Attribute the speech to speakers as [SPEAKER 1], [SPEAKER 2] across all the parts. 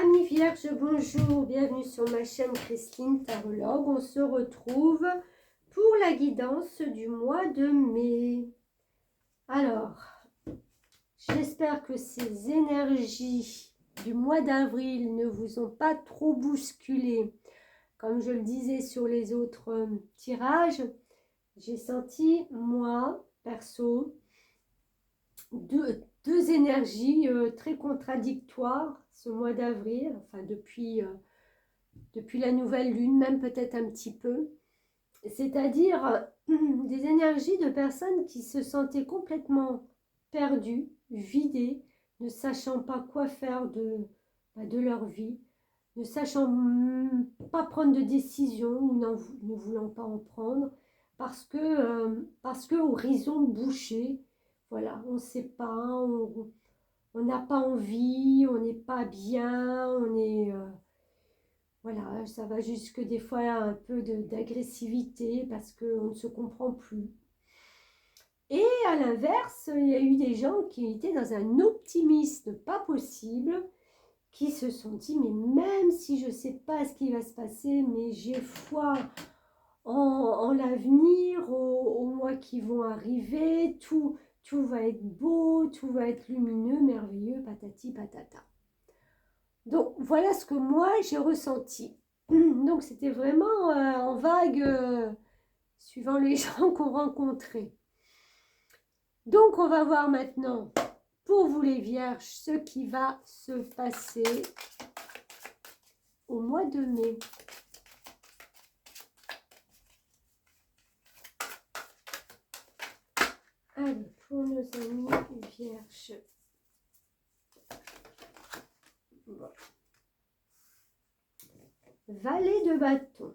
[SPEAKER 1] Amis Vierges, bonjour, bienvenue sur ma chaîne Christine Tarologue. On se retrouve pour la guidance du mois de mai. Alors, j'espère que ces énergies du mois d'avril ne vous ont pas trop bousculé. Comme je le disais sur les autres tirages, j'ai senti, moi, perso, deux énergies très contradictoires ce mois d'avril, enfin depuis la nouvelle lune, même peut-être un petit peu. C'est-à-dire des énergies de personnes qui se sentaient complètement perdues, vidées, ne sachant pas quoi faire de leur vie, ne sachant pas prendre de décision ou ne voulant pas en prendre, parce que horizon bouché, voilà, on ne sait pas, on n'a pas envie, on n'est pas bien, on est... voilà, ça va jusque des fois un peu d'agressivité parce qu'on ne se comprend plus. Et à l'inverse, il y a eu des gens qui étaient dans un optimisme pas possible, qui se sont dit, mais même si je ne sais pas ce qui va se passer, mais j'ai foi en l'avenir, aux mois qui vont arriver, tout va être beau, tout va être lumineux, merveilleux, patati patata. Donc voilà ce que moi j'ai ressenti. Donc c'était vraiment en vague, suivant les gens qu'on rencontrait. Donc on va voir maintenant, pour vous les vierges, ce qui va se passer au mois de mai. Alors, pour nos amis vierges. Bon. Valet de bâton.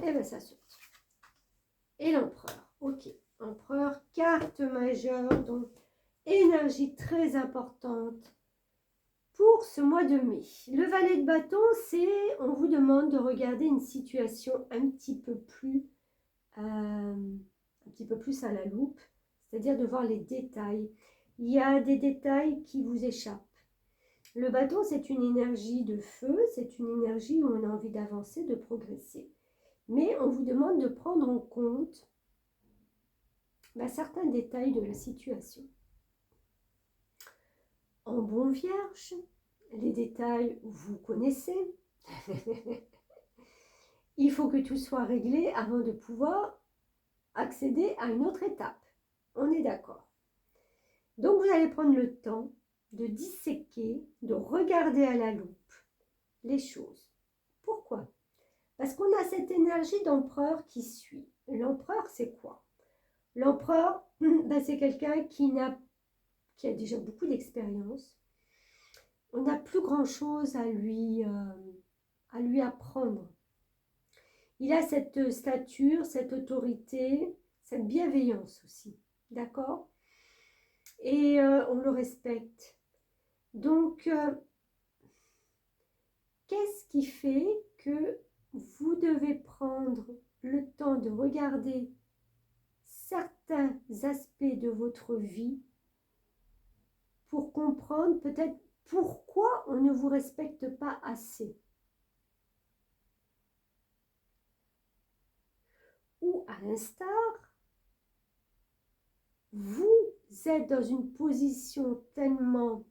[SPEAKER 1] Et bien ça saute. Et l'empereur. Ok. Empereur, carte majeure, donc énergie très importante pour ce mois de mai. Le valet de bâton, c'est, on vous demande de regarder une situation un petit peu plus à la loupe, c'est-à-dire de voir les détails. Il y a des détails qui vous échappent. Le bâton, c'est une énergie de feu, c'est une énergie où on a envie d'avancer, de progresser. Mais on vous demande de prendre en compte certains détails de la situation. En bon vierge, les détails, vous connaissez. Il faut que tout soit réglé avant de pouvoir accéder à une autre étape. On est d'accord. Donc, vous allez prendre le temps de disséquer, de regarder à la loupe les choses. Pourquoi? Parce qu'on a cette énergie d'empereur qui suit. L'empereur, c'est quoi? L'empereur, c'est quelqu'un qui a déjà beaucoup d'expérience. On n'a plus grand-chose à lui apprendre. Il a cette stature, cette autorité, cette bienveillance aussi. D'accord? Et on le respecte. Donc, qu'est-ce qui fait que vous devez prendre le temps de regarder certains aspects de votre vie pour comprendre peut-être pourquoi on ne vous respecte pas assez? Ou à l'instar, vous êtes dans une position tellement,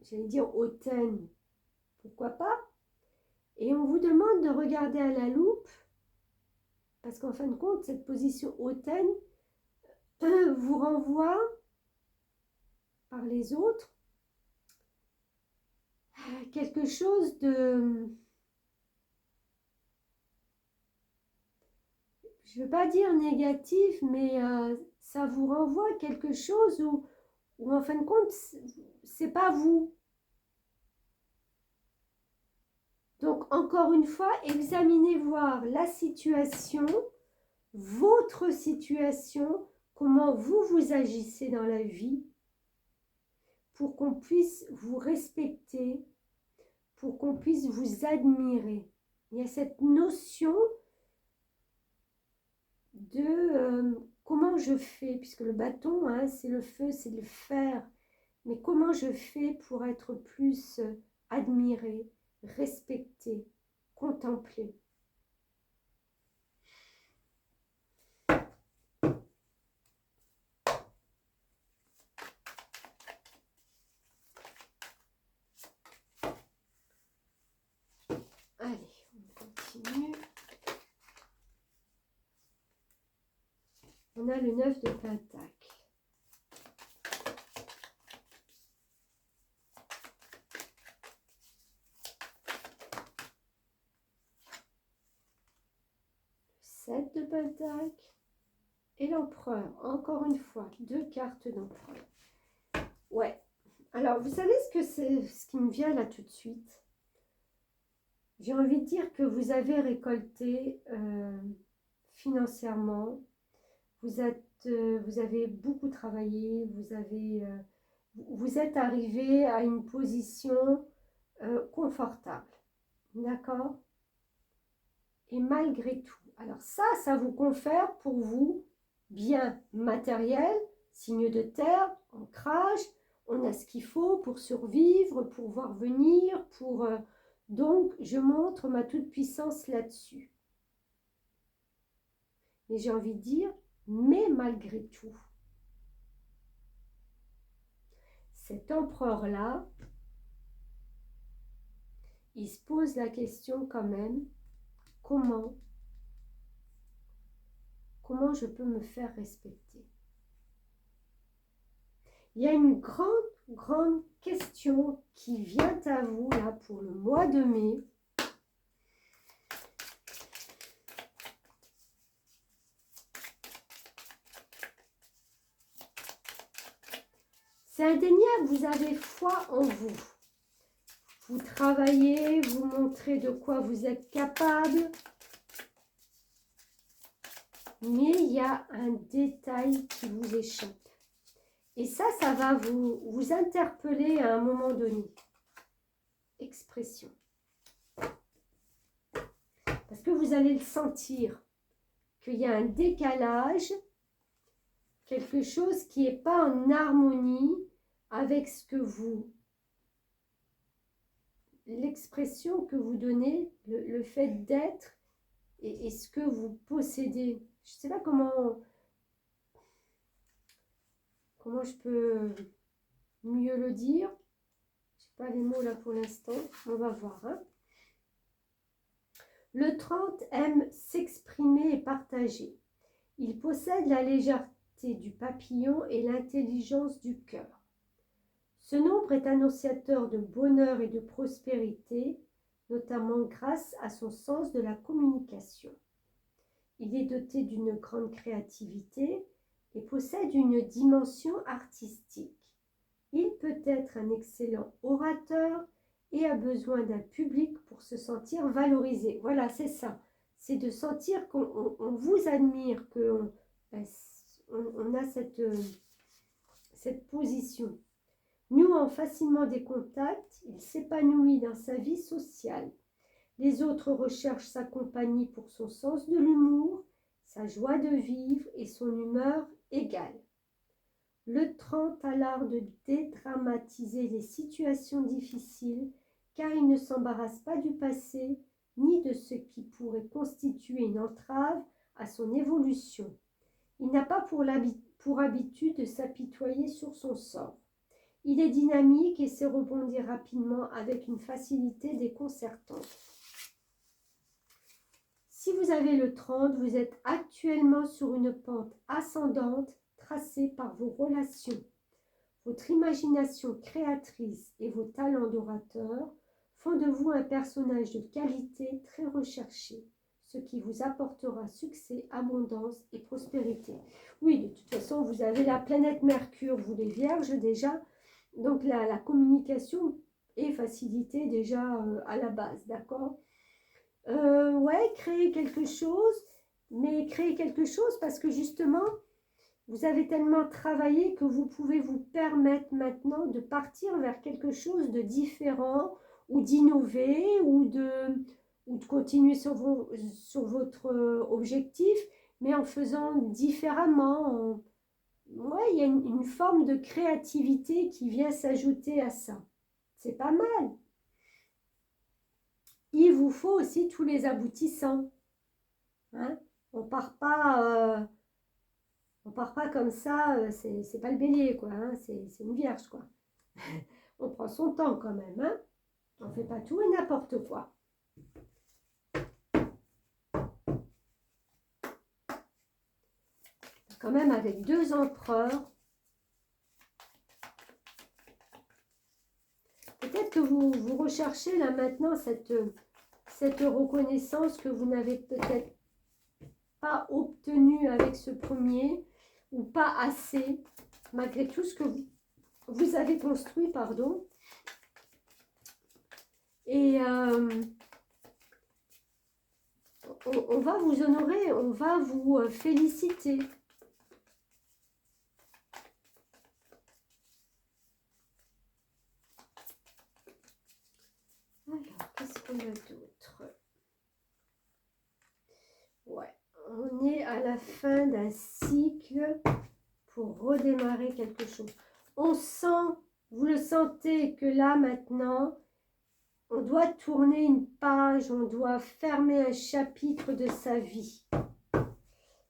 [SPEAKER 1] j'allais dire hautaine, pourquoi pas, et on vous demande de regarder à la loupe, parce qu'en fin de compte, cette position hautaine vous renvoie par les autres à quelque chose de, je ne veux pas dire négatif, mais ça vous renvoie à quelque chose où en fin de compte, c'est pas vous. Donc, encore une fois, examinez voir la situation, votre situation, comment vous agissez dans la vie, pour qu'on puisse vous respecter, pour qu'on puisse vous admirer. Il y a cette notion de comment je fais, puisque le bâton, hein, c'est le feu, c'est le fer, mais comment je fais pour être plus admirée, respectée, contemplée. Allez, on continue. On a le 9 de Pentacle. Le 7 de Pentacle. Et l'Empereur, encore une fois, 2 cartes d'Empereur. Ouais. Alors, vous savez ce que c'est, ce qui me vient là tout de suite? J'ai envie de dire que vous avez récolté financièrement, vous avez beaucoup travaillé, vous êtes arrivé à une position confortable, d'accord? Et malgré tout, alors ça vous confère pour vous bien matériel, signe de terre, ancrage, on a ce qu'il faut pour survivre, pour voir venir, pour... donc, je montre ma toute-puissance là-dessus. Mais j'ai envie de dire, mais malgré tout, cet empereur-là, il se pose la question quand même, comment je peux me faire respecter? Il y a une grande question qui vient à vous là pour le mois de mai. C'est indéniable, vous avez foi en vous. Vous travaillez, vous montrez de quoi vous êtes capable. Mais il y a un détail qui vous échappe. Et ça va vous interpeller à un moment donné. Expression. Parce que vous allez le sentir, qu'il y a un décalage, quelque chose qui n'est pas en harmonie avec ce que vous... l'expression que vous donnez, le fait d'être et ce que vous possédez. Je ne sais pas comment je peux mieux le dire. Je n'ai pas les mots là pour l'instant. On va voir. Hein. Le 30 aime s'exprimer et partager. Il possède la légèreté du papillon et l'intelligence du cœur. Ce nombre est annonciateur de bonheur et de prospérité, notamment grâce à son sens de la communication. Il est doté d'une grande créativité et possède une dimension artistique. Il peut être un excellent orateur et a besoin d'un public pour se sentir valorisé. Voilà, c'est ça. C'est de sentir qu'on vous admire, qu'on on a cette position. Nouant facilement des contacts, il s'épanouit dans sa vie sociale. Les autres recherchent sa compagnie pour son sens de l'humour, sa joie de vivre et son humeur égale. Le 30 a l'art de dédramatiser les situations difficiles car il ne s'embarrasse pas du passé ni de ce qui pourrait constituer une entrave à son évolution. Il n'a pas pour habitude de s'apitoyer sur son sort. Il est dynamique et sait rebondir rapidement avec une facilité déconcertante. Si vous avez le 30, vous êtes actuellement sur une pente ascendante tracée par vos relations. Votre imagination créatrice et vos talents d'orateur font de vous un personnage de qualité très recherché, ce qui vous apportera succès, abondance et prospérité. Oui, de toute façon, vous avez la planète Mercure, vous les Vierges déjà, donc la communication est facilitée déjà à la base, d'accord? Ouais, créer quelque chose, mais créer quelque chose parce que justement, vous avez tellement travaillé que vous pouvez vous permettre maintenant de partir vers quelque chose de différent ou d'innover ou de continuer sur votre objectif, mais en faisant différemment. Ouais, il y a une forme de créativité qui vient s'ajouter à ça. C'est pas mal. Il vous faut aussi tous les aboutissants. Hein? On part pas, on part pas comme ça, c'est pas le bélier, quoi. Hein? C'est une vierge, quoi. On prend son temps quand même. Hein? On fait pas tout et n'importe quoi. Quand même avec 2 empereurs. Peut-être que vous recherchez là maintenant cette reconnaissance que vous n'avez peut-être pas obtenue avec ce premier, ou pas assez, malgré tout ce que vous avez construit, pardon. Et on va vous honorer, on va vous féliciter. Alors, qu'est-ce qu'on a d'autre? Ouais, on est à la fin d'un cycle pour redémarrer quelque chose. On sent, vous le sentez que là maintenant, on doit tourner une page, on doit fermer un chapitre de sa vie.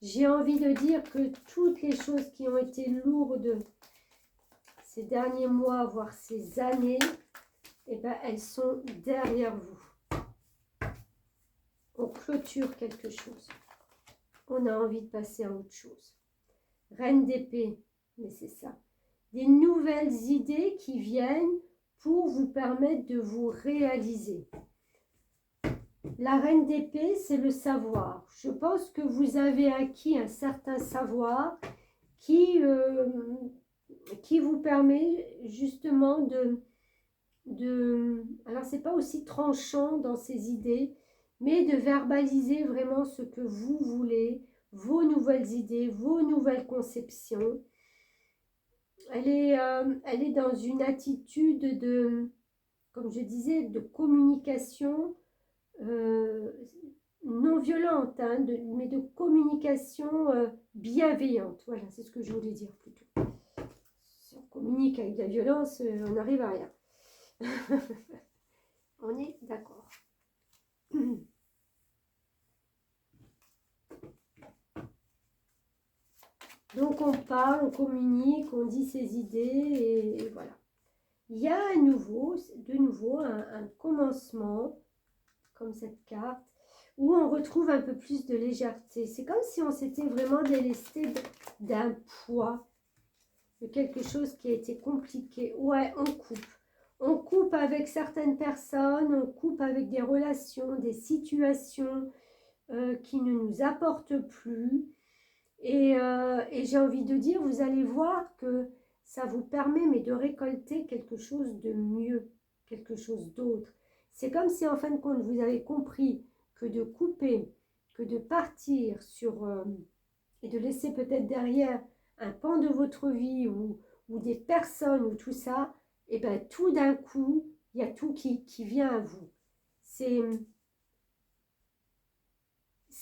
[SPEAKER 1] J'ai envie de dire que toutes les choses qui ont été lourdes ces derniers mois, voire ces années, eh ben, elles sont derrière vous. On clôture quelque chose. On a envie de passer à autre chose. Reine d'épée, mais c'est ça. Des nouvelles idées qui viennent pour vous permettre de vous réaliser. La reine d'épée, c'est le savoir. Je pense que vous avez acquis un certain savoir qui vous permet justement alors c'est pas aussi tranchant dans ces idées, mais de verbaliser vraiment ce que vous voulez, vos nouvelles idées, vos nouvelles conceptions. Elle est dans une attitude de, comme je disais, de communication non violente, hein, mais de communication bienveillante. Voilà, c'est ce que je voulais dire plutôt. Si on communique avec de la violence, on n'arrive à rien. On est d'accord. Donc on parle, on communique, on dit ses idées et voilà. Il y a de nouveau un commencement, comme cette carte, où on retrouve un peu plus de légèreté. C'est comme si on s'était vraiment délesté d'un poids, de quelque chose qui a été compliqué. Ouais, on coupe. On coupe avec certaines personnes, on coupe avec des relations, des situations qui ne nous apportent plus. Et j'ai envie de dire, vous allez voir que ça vous permet mais de récolter quelque chose de mieux, quelque chose d'autre. C'est comme si en fin de compte, vous avez compris que de couper, que de partir sur et de laisser peut-être derrière un pan de votre vie ou des personnes ou tout ça, et bien tout d'un coup, il y a tout qui vient à vous. C'est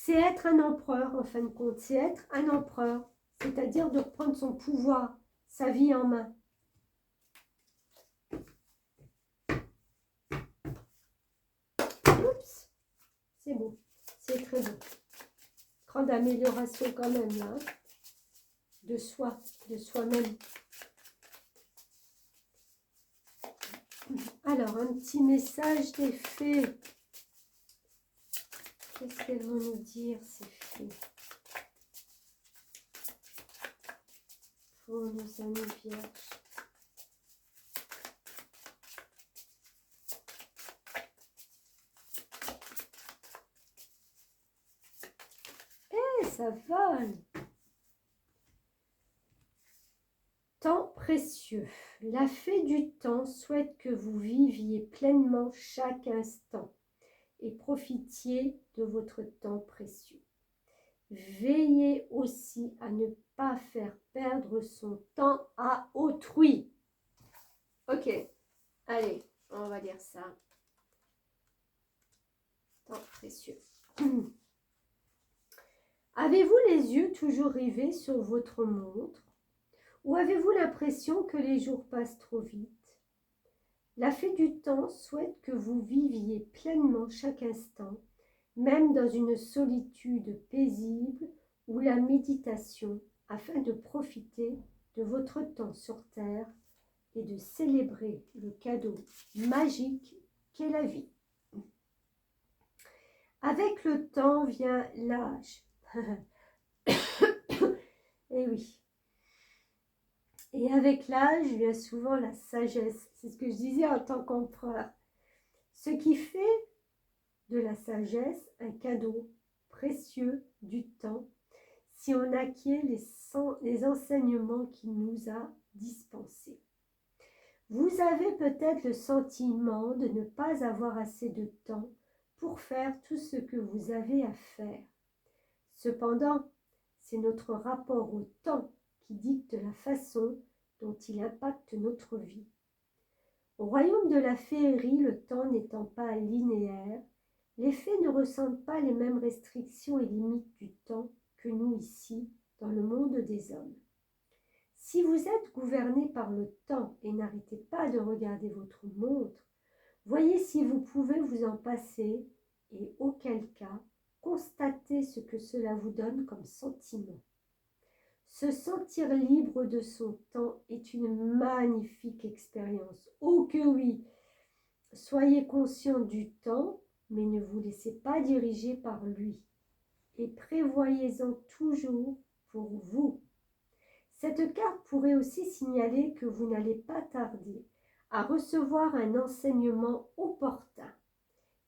[SPEAKER 1] être un empereur, en fin de compte. C'est être un empereur, c'est-à-dire de reprendre son pouvoir, sa vie en main. Oups, c'est beau, c'est très beau. Grande amélioration quand même, là, hein, de soi, de soi-même. Alors, un petit message des fées. Qu'est-ce qu'elles vont nous dire, ces fées? Pour nos amis vierges. Eh, ça vole! Temps précieux. La fée du temps souhaite que vous viviez pleinement chaque instant et profitiez de votre temps précieux. Veillez aussi à ne pas faire perdre son temps à autrui. Ok, allez, on va dire ça. Temps précieux. Avez-vous les yeux toujours rivés sur votre montre ou avez-vous l'impression que les jours passent trop vite? La fée du temps souhaite que vous viviez pleinement chaque instant, même dans une solitude paisible ou la méditation, afin de profiter de votre temps sur Terre et de célébrer le cadeau magique qu'est la vie. Avec le temps vient l'âge. Et oui. Et avec l'âge vient souvent la sagesse. C'est ce que je disais en tant qu'empereur. Ce qui fait de la sagesse un cadeau précieux du temps si on acquiert les enseignements qu'il nous a dispensés. Vous avez peut-être le sentiment de ne pas avoir assez de temps pour faire tout ce que vous avez à faire. Cependant, c'est notre rapport au temps qui dicte la façon dont il impacte notre vie. Au royaume de la féerie, le temps n'étant pas linéaire, les fées ne ressentent pas les mêmes restrictions et limites du temps que nous ici, dans le monde des hommes. Si vous êtes gouverné par le temps et n'arrêtez pas de regarder votre montre, voyez si vous pouvez vous en passer et auquel cas, constatez ce que cela vous donne comme sentiment. Se sentir libre de son temps est une magnifique expérience. Oh que oui! Soyez conscient du temps, mais ne vous laissez pas diriger par lui. Et prévoyez-en toujours pour vous. Cette carte pourrait aussi signaler que vous n'allez pas tarder à recevoir un enseignement opportun.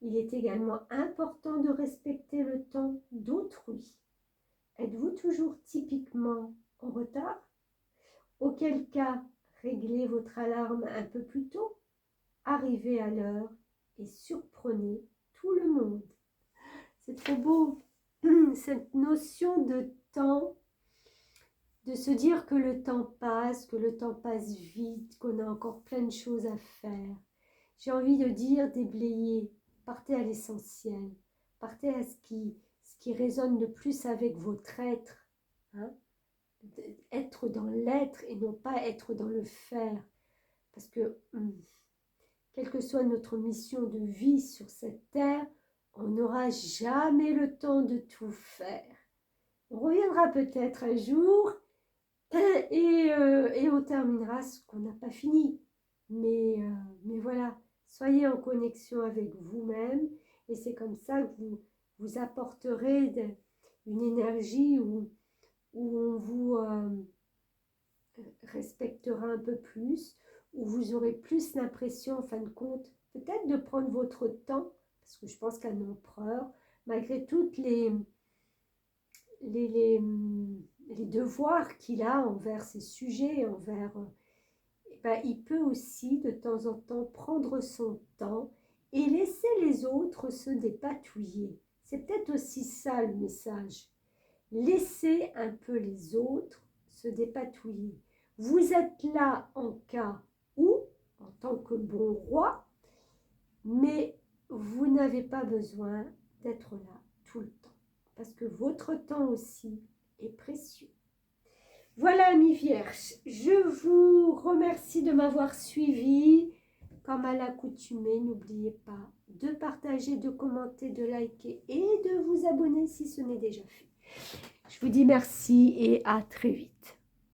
[SPEAKER 1] Il est également important de respecter le temps d'autrui. Êtes-vous toujours typiquement en retard? Auquel cas, réglez votre alarme un peu plus tôt, arrivez à l'heure et surprenez tout le monde. C'est trop beau, cette notion de temps, de se dire que le temps passe vite, qu'on a encore plein de choses à faire. J'ai envie de dire, déblayez, partez à l'essentiel, partez à ce qui résonne le plus avec votre être, hein? Être dans l'être et non pas être dans le faire. Parce que, quelle que soit notre mission de vie sur cette terre, on n'aura jamais le temps de tout faire. On reviendra peut-être un jour et on terminera ce qu'on n'a pas fini. Mais voilà, soyez en connexion avec vous-même et c'est comme ça que vous apporterez une énergie où on vous respectera un peu plus, où vous aurez plus l'impression, en fin de compte, peut-être de prendre votre temps, parce que je pense qu'un empereur, malgré toutes les devoirs qu'il a envers ses sujets, il peut aussi de temps en temps prendre son temps et laisser les autres se dépatouiller. C'est peut-être aussi ça le message. Laissez un peu les autres se dépatouiller. Vous êtes là en cas où, en tant que bon roi, mais vous n'avez pas besoin d'être là tout le temps, parce que votre temps aussi est précieux. Voilà, amis vierges, je vous remercie de m'avoir suivi. Comme à l'accoutumée, n'oubliez pas de partager, de commenter, de liker et de vous abonner si ce n'est déjà fait. Je vous dis merci et à très vite.